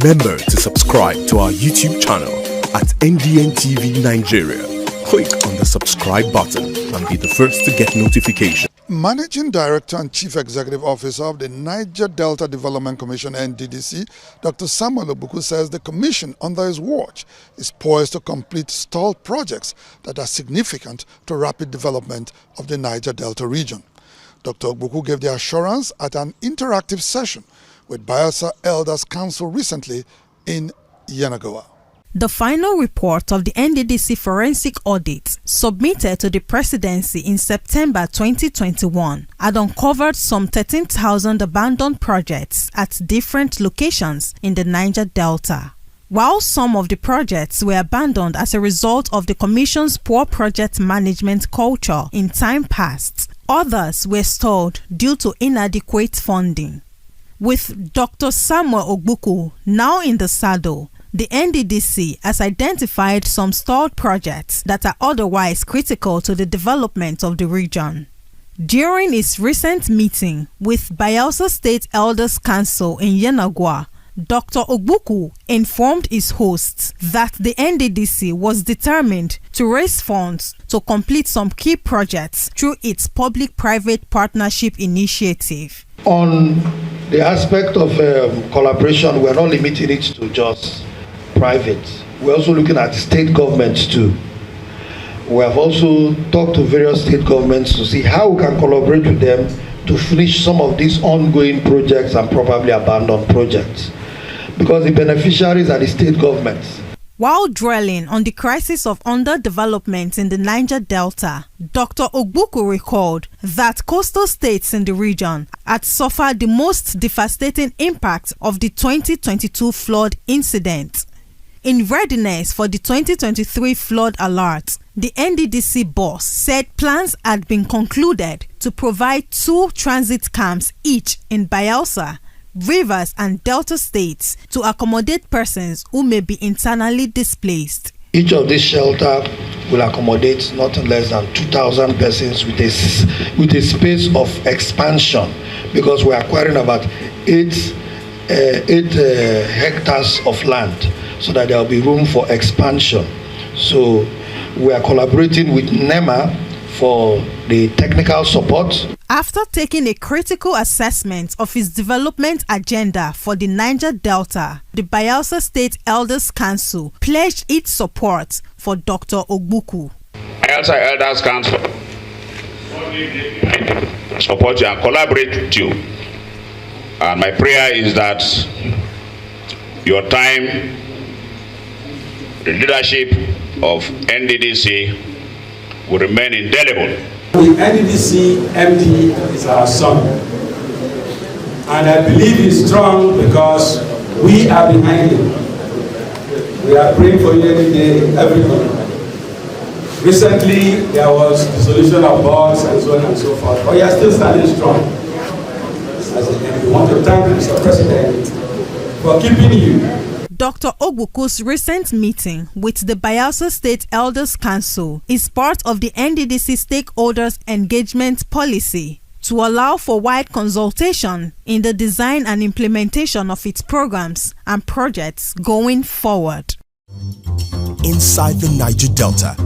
Remember to subscribe to our YouTube channel at NDN Nigeria. Click on the subscribe button and be the first to get notifications. Managing Director and Chief Executive Officer of the Niger Delta Development Commission (Nddc), Dr. Samuel Ogbuku, says the commission under his watch is poised to complete stalled projects that are significant to rapid development of the Niger Delta region. Dr. Ogbuku gave the assurance at an interactive session with Bayelsa Elders Council recently in Yenagoa. The final report of the Nddc forensic audit submitted to the presidency in September 2021 had uncovered some 13,000 abandoned projects at different locations in the Niger Delta. While some of the projects were abandoned as a result of the Commission's poor project management culture in time past, others were stalled due to inadequate funding. With Dr. Samuel Ogbuku now in the saddle, the Nddc has identified some stalled projects that are otherwise critical to the development of the region. During his recent meeting with Bayelsa State Elders Council in Yenagoa, Dr. Ogbuku informed his hosts that the Nddc was determined to raise funds to complete some key projects through its public-private partnership initiative. On the aspect of collaboration, we're not limiting it to just private. We're also looking at state governments too. We have also talked to various state governments to see how we can collaborate with them to finish some of these ongoing projects and probably abandoned projects, because the beneficiaries are the state governments. While dwelling on the crisis of underdevelopment in the Niger Delta, Dr. Ogbuku recalled that coastal states in the region had suffered the most devastating impact of the 2022 flood incident. In readiness for the 2023 flood alert, the Nddc boss said plans had been concluded to provide 2 transit camps each in Bayelsa, Rivers and Delta states to accommodate persons who may be internally displaced. Each of these shelters will accommodate not less than 2,000 persons with a space of expansion, because we're acquiring about 8 hectares of land, so that there will be room for expansion. So we are collaborating with NEMA for the technical support. After taking a critical assessment of his development agenda for the Niger Delta, the Bayelsa State Elders Council pledged its support for Dr. Ogbuku. Bayelsa Elders Council support you and collaborate with you. And my prayer is that your time, the leadership of Nddc will remain indelible. The Nddc MD is our son, and I believe he's strong because we are behind him. We are praying for you every day, every day. Recently, there was dissolution of boards and so on and so forth, but you are still standing strong. We want to thank Mr. President for keeping you. Dr. Ogbuku's recent meeting with the Bayelsa State Elders Council is part of the Nddc stakeholders engagement policy to allow for wide consultation in the design and implementation of its programs and projects going forward. Inside the Niger Delta,